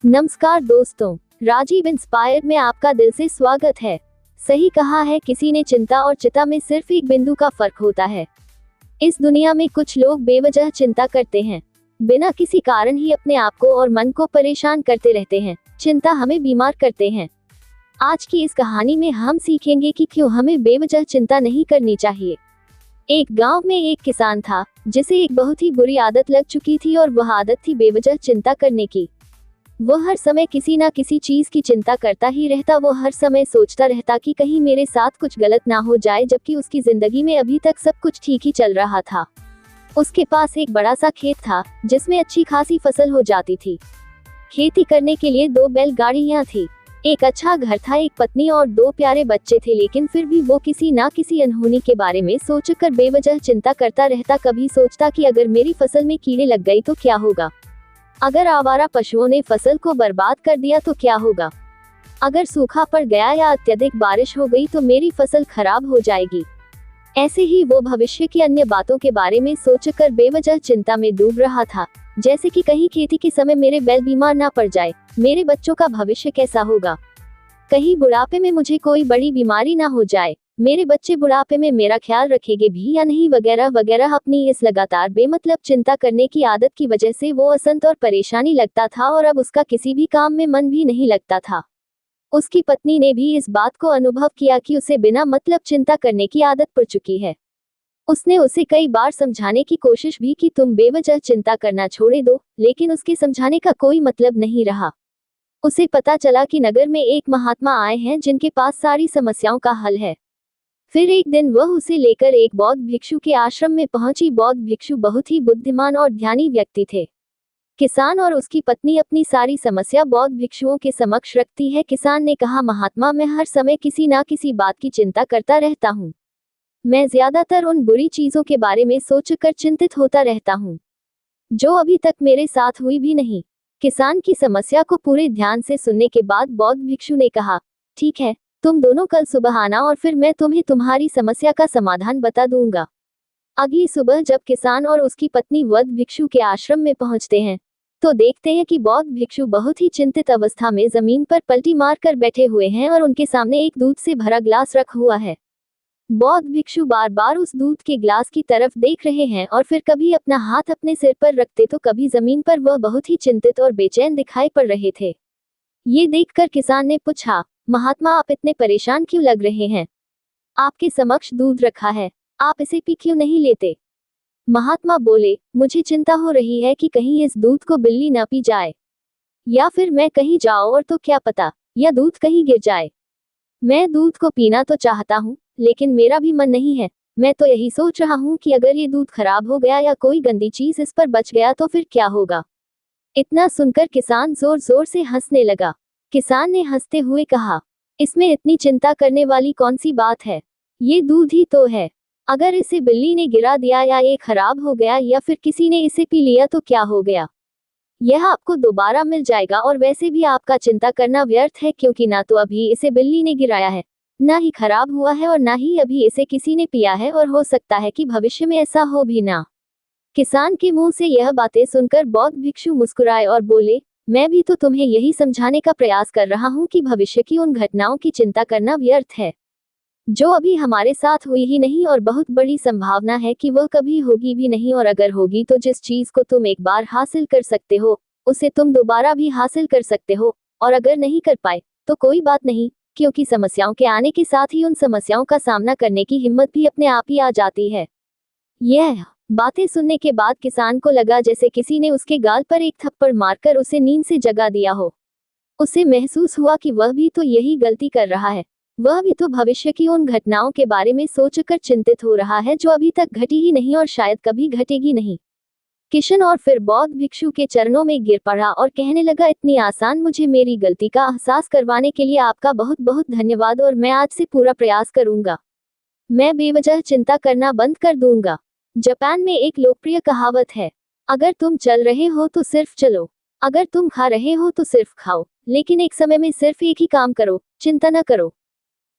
नमस्कार दोस्तों, राजीव इंस्पायर में आपका दिल से स्वागत है। सही कहा है किसी ने, चिंता और चिता में सिर्फ एक बिंदु का फर्क होता है। इस दुनिया में कुछ लोग बेवजह चिंता करते हैं, बिना किसी कारण ही अपने आप को और मन को परेशान करते रहते हैं। चिंता हमें बीमार करते हैं। आज की इस कहानी में हम सीखेंगे कि क्यों हमें बेवजह चिंता नहीं करनी चाहिए। एक गांव में एक किसान था जिसे एक बहुत ही बुरी आदत लग चुकी थी और वह आदत थी बेवजह चिंता करने की। वह हर समय किसी ना किसी चीज की चिंता करता ही रहता। वो हर समय सोचता रहता कि कहीं मेरे साथ कुछ गलत ना हो जाए, जबकि उसकी जिंदगी में अभी तक सब कुछ ठीक ही चल रहा था। उसके पास एक बड़ा सा खेत था जिसमें अच्छी खासी फसल हो जाती थी। खेती करने के लिए 2 बैलगाड़ियां थी, एक अच्छा घर था, एक पत्नी और 2 प्यारे बच्चे थे। लेकिन फिर भी वो किसी ना किसी अनहोनी के बारे में सोचकर बेवजह चिंता करता रहता। कभी सोचता कि अगर मेरी फसल में कीड़े लग गई तो क्या होगा, अगर आवारा पशुओं ने फसल को बर्बाद कर दिया तो क्या होगा, अगर सूखा पड़ गया या अत्यधिक बारिश हो गई तो मेरी फसल खराब हो जाएगी। ऐसे ही वो भविष्य की अन्य बातों के बारे में सोचकर बेवजह चिंता में डूब रहा था, जैसे कि कहीं खेती के समय मेरे बैल बीमार ना पड़ जाए, मेरे बच्चों का भविष्य कैसा होगा, कहीं बुढ़ापे में मुझे कोई बड़ी बीमारी ना हो जाए, मेरे बच्चे बुढ़ापे में मेरा ख्याल रखेंगे भी या नहीं, वगैरह वगैरह। अपनी इस लगातार बेमतलब चिंता करने की आदत की वजह से वो असंत और परेशानी लगता था और अब उसका किसी भी काम में मन भी नहीं लगता था। उसकी पत्नी ने भी इस बात को अनुभव किया कि उसे बिना मतलब चिंता करने की आदत पड़ चुकी है। उसने उसे कई बार समझाने की कोशिश भी की, तुम बेवजह चिंता करना छोड़ दो, लेकिन उसके समझाने का कोई मतलब नहीं रहा। उसे पता चला कि नगर में एक महात्मा आए हैं जिनके पास सारी समस्याओं का हल है। फिर एक दिन वह उसे लेकर एक बौद्ध भिक्षु के आश्रम में पहुंची। बौद्ध भिक्षु बहुत ही बुद्धिमान और ध्यानी व्यक्ति थे। किसान और उसकी पत्नी अपनी सारी समस्या बौद्ध भिक्षुओं के समक्ष रखती है। किसान ने कहा, महात्मा, मैं हर समय किसी ना किसी बात की चिंता करता रहता हूँ। मैं ज्यादातर उन बुरी चीजों के बारे में सोचकर चिंतित होता रहता हूँ जो अभी तक मेरे साथ हुई भी नहीं। किसान की समस्या को पूरे ध्यान से सुनने के बाद बौद्ध भिक्षु ने कहा, ठीक है, तुम दोनों कल सुबह आना और फिर मैं तुम्हें तुम्हारी समस्या का समाधान बता दूंगा। अगली सुबह जब किसान और उसकी पत्नी बौद्ध भिक्षु के आश्रम में पहुंचते हैं तो देखते हैं कि बौद्ध भिक्षु बहुत ही चिंतित अवस्था में जमीन पर पलटी मार कर बैठे हुए हैं और उनके सामने एक दूध से भरा ग्लास रखा हुआ है। बौद्ध भिक्षु बार बार उस दूध के ग्लास की तरफ देख रहे हैं और फिर कभी अपना हाथ अपने सिर पर रखते तो कभी जमीन पर। वह बहुत ही चिंतित और बेचैन दिखाई पड़ रहे थे। ये देखकर किसान ने पूछा, महात्मा, आप इतने परेशान क्यों लग रहे हैं? आपके समक्ष दूध रखा है, आप इसे पी क्यों नहीं लेते? महात्मा बोले, मुझे चिंता हो रही है कि कहीं इस दूध को बिल्ली न पी जाए, या फिर मैं कहीं जाऊं और तो क्या पता, या दूध कहीं गिर जाए। मैं दूध को पीना तो चाहता हूँ, लेकिन मेरा भी मन नहीं है। मैं तो यही सोच रहा हूँ कि अगर ये दूध खराब हो गया या कोई गंदी चीज इस पर बच गया तो फिर क्या होगा। इतना सुनकर किसान जोर जोर से हंसने लगा। किसान ने हंसते हुए कहा, इसमें इतनी चिंता करने वाली कौन सी बात है, ये दूध ही तो है। अगर इसे बिल्ली ने गिरा दिया या ये खराब हो गया या फिर किसी ने इसे पी लिया तो क्या हो गया, यह आपको दोबारा मिल जाएगा। और वैसे भी आपका चिंता करना व्यर्थ है, क्योंकि ना तो अभी इसे बिल्ली ने गिराया है, ना ही खराब हुआ है, और ना ही अभी इसे किसी ने पिया है, और हो सकता है कि भविष्य में ऐसा हो भी ना। किसान के मुंह से यह बातें सुनकर बौद्ध भिक्षु मुस्कुराए और बोले, मैं भी तो तुम्हें यही समझाने का प्रयास कर रहा हूँ कि भविष्य की उन घटनाओं की चिंता करना व्यर्थ है जो अभी हमारे साथ हुई ही नहीं और बहुत बड़ी संभावना है कि वह कभी होगी भी नहीं। और अगर होगी तो जिस चीज को तुम एक बार हासिल कर सकते हो उसे तुम दोबारा भी हासिल कर सकते हो, और अगर नहीं कर पाए तो कोई बात नहीं, क्योंकि समस्याओं के आने के साथ ही उन समस्याओं का सामना करने की हिम्मत भी अपने आप ही आ जाती है। यह बातें सुनने के बाद किसान को लगा जैसे किसी ने उसके गाल पर एक थप्पड़ मारकर उसे नींद से जगा दिया हो। उसे महसूस हुआ कि वह भी तो यही गलती कर रहा है। वह भी तो भविष्य की उन घटनाओं के बारे में सोचकर चिंतित हो रहा है जो अभी तक घटी ही नहीं और शायद कभी घटेगी नहीं। किशन और फिर बौद्ध भिक्षु के चरणों में गिर पड़ा और कहने लगा, इतनी आसान मुझे मेरी गलती का एहसास करवाने के लिए आपका बहुत बहुत धन्यवाद, और मैं आज से पूरा प्रयास करूंगा। मैं बेवजह चिंता करना बंद कर दूंगा। जापान में एक लोकप्रिय कहावत है, अगर तुम चल रहे हो तो सिर्फ चलो, अगर तुम खा रहे हो तो सिर्फ खाओ, लेकिन एक समय में सिर्फ एक ही काम करो, चिंता न करो।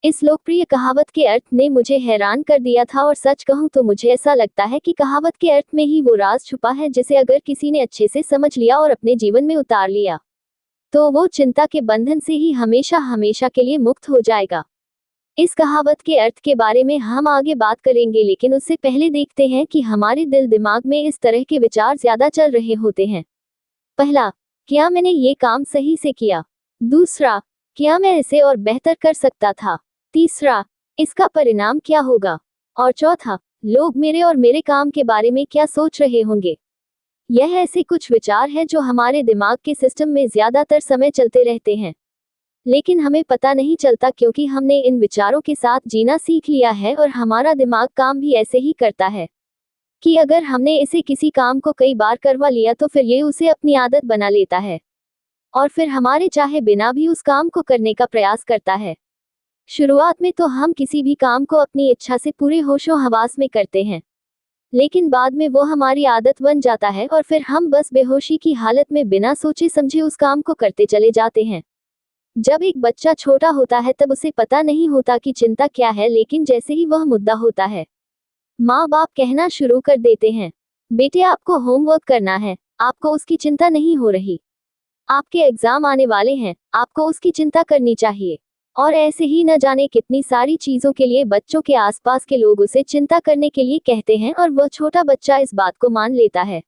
इस लोकप्रिय कहावत के अर्थ ने मुझे हैरान कर दिया था, और सच कहूं तो मुझे ऐसा लगता है कि कहावत के अर्थ में ही वो राज छुपा है जिसे अगर किसी ने अच्छे से समझ लिया और अपने जीवन में उतार लिया तो वो चिंता के बंधन से ही हमेशा हमेशा के लिए मुक्त हो जाएगा। इस कहावत के अर्थ के बारे में हम आगे बात करेंगे, लेकिन उससे पहले देखते हैं कि हमारे दिल दिमाग में इस तरह के विचार ज्यादा चल रहे होते हैं। पहला, क्या मैंने ये काम सही से किया? दूसरा, क्या मैं इसे और बेहतर कर सकता था? तीसरा, इसका परिणाम क्या होगा? और चौथा, लोग मेरे और मेरे काम के बारे में क्या सोच रहे होंगे? यह ऐसे कुछ विचार हैं जो हमारे दिमाग के सिस्टम में ज्यादातर समय चलते रहते हैं, लेकिन हमें पता नहीं चलता क्योंकि हमने इन विचारों के साथ जीना सीख लिया है और हमारा दिमाग काम भी ऐसे ही करता है कि अगर हमने इसे किसी काम को कई बार करवा लिया तो फिर ये उसे अपनी आदत बना लेता है और फिर हमारे चाहे बिना भी उस काम को करने का प्रयास करता है। शुरुआत में तो हम किसी भी काम को अपनी इच्छा से पूरे होशो हवास में करते हैं, लेकिन बाद में वो हमारी आदत बन जाता है और फिर हम बस बेहोशी की हालत में बिना सोचे समझे उस काम को करते चले जाते हैं। जब एक बच्चा छोटा होता है तब उसे पता नहीं होता कि चिंता क्या है, लेकिन जैसे ही वह मुद्दा होता है, माँ बाप कहना शुरू कर देते हैं, बेटे आपको होमवर्क करना है, आपको उसकी चिंता नहीं हो रही, आपके एग्जाम आने वाले हैं, आपको उसकी चिंता करनी चाहिए। और ऐसे ही न जाने कितनी सारी चीजों के लिए बच्चों के आसपास के लोग उसे चिंता करने के लिए कहते हैं और वह छोटा बच्चा इस बात को मान लेता है।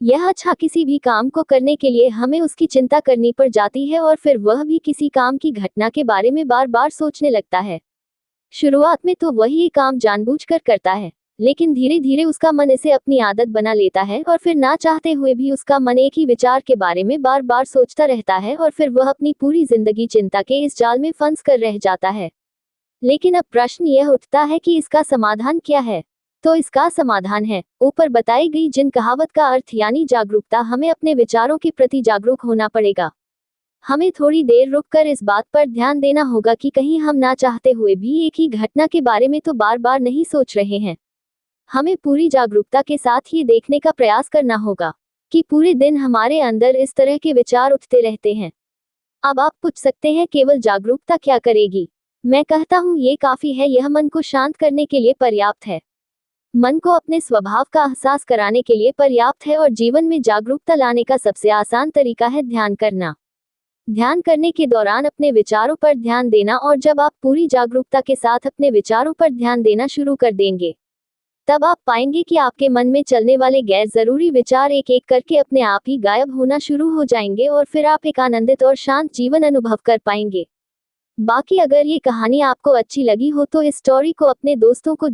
यह अच्छा, किसी भी काम को करने के लिए हमें उसकी चिंता करनी पड़ जाती है और फिर वह भी किसी काम की घटना के बारे में बार बार सोचने लगता है। शुरुआत में तो वही काम जानबूझकर करता है, लेकिन धीरे धीरे उसका मन इसे अपनी आदत बना लेता है और फिर ना चाहते हुए भी उसका मन एक ही विचार के बारे में बार बार सोचता रहता है और फिर वह अपनी पूरी जिंदगी चिंता के इस जाल में फंस कर रह जाता है। लेकिन अब प्रश्न यह उठता है कि इसका समाधान क्या है? तो इसका समाधान है ऊपर बताई गई जिन कहावत का अर्थ यानी जागरूकता। हमें अपने विचारों के प्रति जागरूक होना पड़ेगा। हमें थोड़ी देर रुककर इस बात पर ध्यान देना होगा कि कहीं हम ना चाहते हुए भी एक ही घटना के बारे में तो बार बार नहीं सोच रहे हैं। हमें पूरी जागरूकता के साथ ये देखने का प्रयास करना होगा कि पूरे दिन हमारे अंदर इस तरह के विचार उठते रहते हैं। अब आप पूछ सकते हैं, केवल जागरूकता क्या करेगी? मैं कहता हूँ ये काफी है, यह मन को शांत करने के लिए पर्याप्त है, मन को अपने स्वभाव का एहसास कराने के लिए पर्याप्त है और जीवन में जागरूकता लाने का सबसे आसान तरीका है ध्यान करना। ध्यान करने के दौरान अपने विचारों पर ध्यान देना, और जब आप पूरी जागरूकता के साथ अपने विचारों पर ध्यान देना शुरू कर देंगे तब आप पाएंगे कि आपके मन में चलने वाले गैर जरूरी विचार एक एक करके अपने आप ही गायब होना शुरू हो जाएंगे और फिर आप एक आनंदित और शांत जीवन अनुभव कर पाएंगे। बाकी अगर ये कहानी आपको अच्छी लगी हो तो इस स्टोरी को अपने दोस्तों को